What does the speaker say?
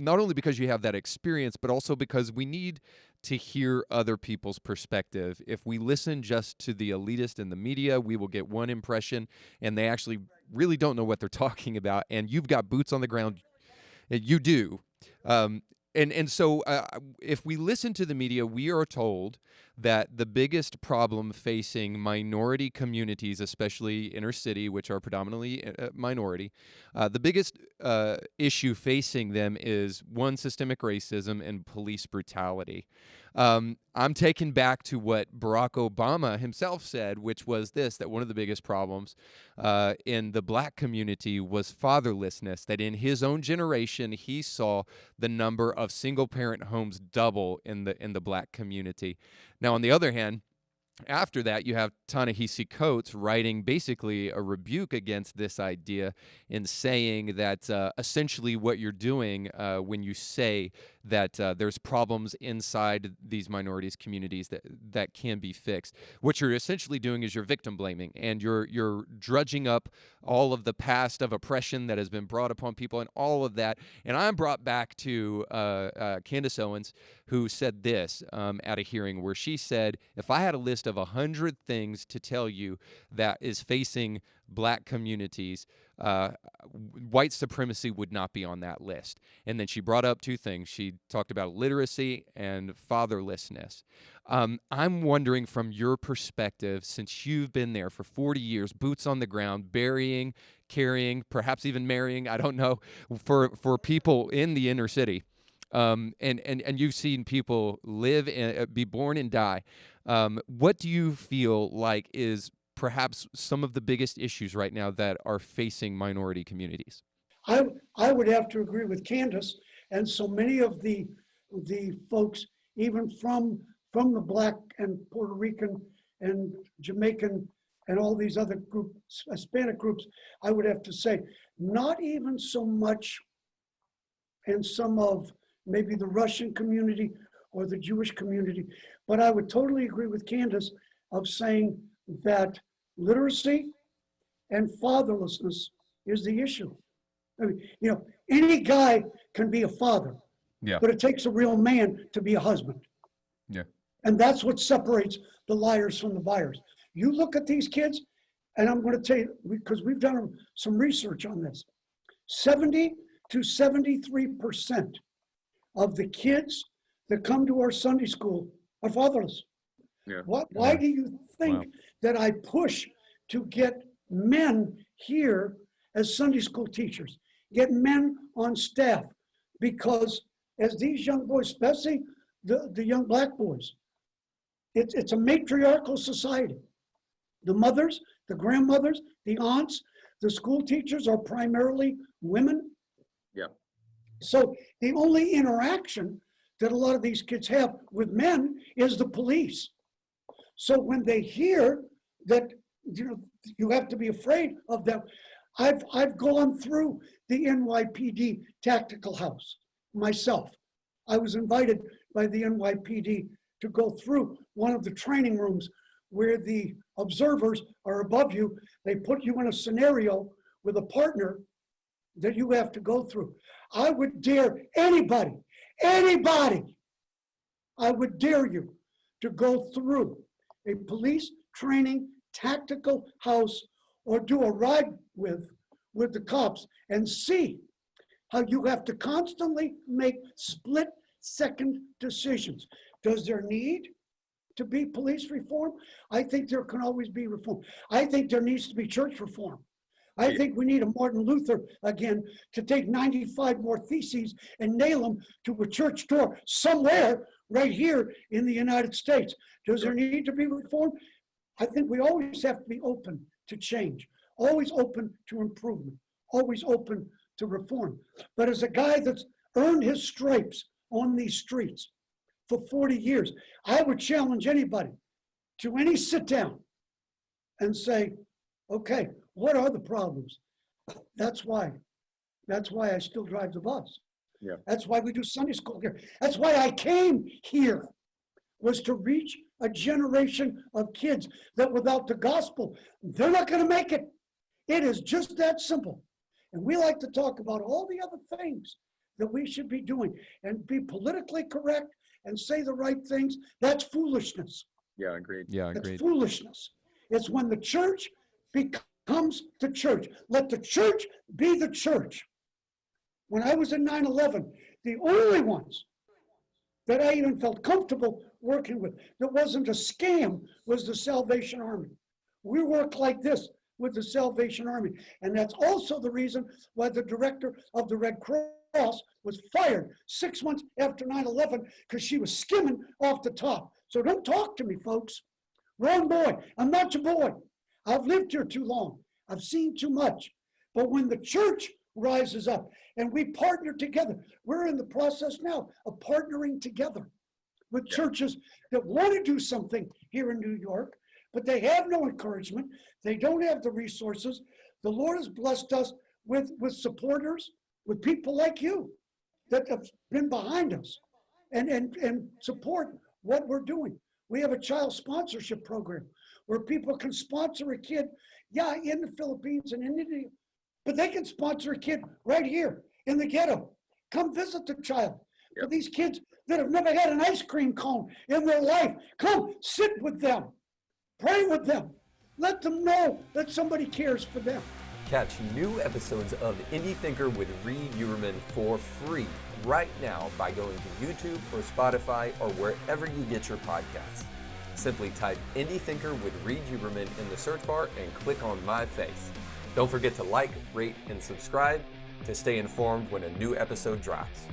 not only because you have that experience, but also because we need to hear other people's perspective. If we listen just to the elitist in the media, we will get one impression, and they actually really don't know what they're talking about. And you've got boots on the ground. You do. Um, and so if we listen to the media, we are told that the biggest problem facing minority communities, especially inner city, which are predominantly minority, the biggest issue facing them is one, systemic racism and police brutality. I'm taken back to what Barack Obama himself said, which was this, that one of the biggest problems in the black community was fatherlessness, that in his own generation, he saw the number of single-parent homes double in the black community. Now, on the other hand, after that, you have Ta-Nehisi Coates writing basically a rebuke against this idea in saying that essentially what you're doing when you say that there's problems inside these minorities communities that can be fixed. What you're essentially doing is you're victim blaming, and you're drudging up all of the past of oppression that has been brought upon people and all of that. And I'm brought back to Candace Owens, who said this at a hearing where she said, if I had a list of 100 things to tell you that is facing black communities, white supremacy would not be on that list. And then she brought up two things. She talked about literacy and fatherlessness. I'm wondering, from your perspective, since you've been there for 40 years, boots on the ground, burying, carrying, perhaps even marrying, I don't know, for people in the inner city, and you've seen people live and be born and die. What do you feel like is perhaps some of the biggest issues right now that are facing minority communities? I would have to agree with Candace and so many of the folks, even from the Black and Puerto Rican and Jamaican and all these other groups, Hispanic groups. I would have to say, not even so much in some of maybe the Russian community or the Jewish community, but I would totally agree with Candace of saying that literacy and fatherlessness is the issue. I mean, any guy can be a father, Yeah. but it takes a real man to be a husband. Yeah. And that's what separates the liars from the buyers. You look at these kids, and I'm going to tell you, because we've done some research on this, 70 to 73% of the kids that come to our Sunday school are fatherless. Yeah. Why do you think that I push to get men here as Sunday school teachers, get men on staff? Because as these young boys, especially the young black boys, it's a matriarchal society. The mothers, the grandmothers, the aunts, the school teachers are primarily women. Yeah. So the only interaction that a lot of these kids have with men is the police. So when they hear that you have to be afraid of them, I've gone through the NYPD tactical house myself. I was invited by the NYPD to go through one of the training rooms where the observers are above you. They put you in a scenario with a partner that you have to go through. I would dare anybody, I would dare you to go through a police training tactical house or do a ride with the cops and see how you have to constantly make split-second decisions. Does there need to be police reform? I think there can always be reform. I think there needs to be church reform. I think we need a Martin Luther again to take 95 more theses and nail them to a church door somewhere right here in the United States. Does there need to be reform? I think we always have to be open to change, always open to improvement, always open to reform. But as a guy that's earned his stripes on these streets for 40 years, I would challenge anybody to any sit down and say, okay, what are the problems? That's why I still drive the bus. Yeah. That's why we do Sunday school here. That's why I came here, was to reach a generation of kids that without the gospel, they're not going to make it. It is just that simple. And we like to talk about all the other things that we should be doing and be politically correct and say the right things, that's foolishness. Yeah, agreed. Yeah, It's agreed. foolishness. It's when the church becomes the church. Let the church be the church. When I was in 9/11, the only ones that I even felt comfortable working with that wasn't a scam was the Salvation Army. We work like this with the Salvation Army. And that's also the reason why the director of the Red Cross was fired 6 months after 9/11, because she was skimming off the top. So don't talk to me, folks. Wrong boy. I'm not your boy. I've lived here too long. I've seen too much. But when the church rises up and we partner together, we're in the process now of partnering together with churches that want to do something here in New York, but they have no encouragement. They don't have the resources. The Lord has blessed us with supporters, with people like you that have been behind us and support what we're doing. We have a child sponsorship program where people can sponsor a kid, in the Philippines and in India, but they can sponsor a kid right here in the ghetto. Come visit the child. For these kids that have never had an ice cream cone in their life, come sit with them, pray with them, let them know that somebody cares for them. Catch new episodes of Indie Thinker with Reed Uberman for free right now by going to YouTube or Spotify or wherever you get your podcasts. Simply type Indie Thinker with Reed Uberman in the search bar and click on my face. Don't forget to like, rate, and subscribe to stay informed when a new episode drops.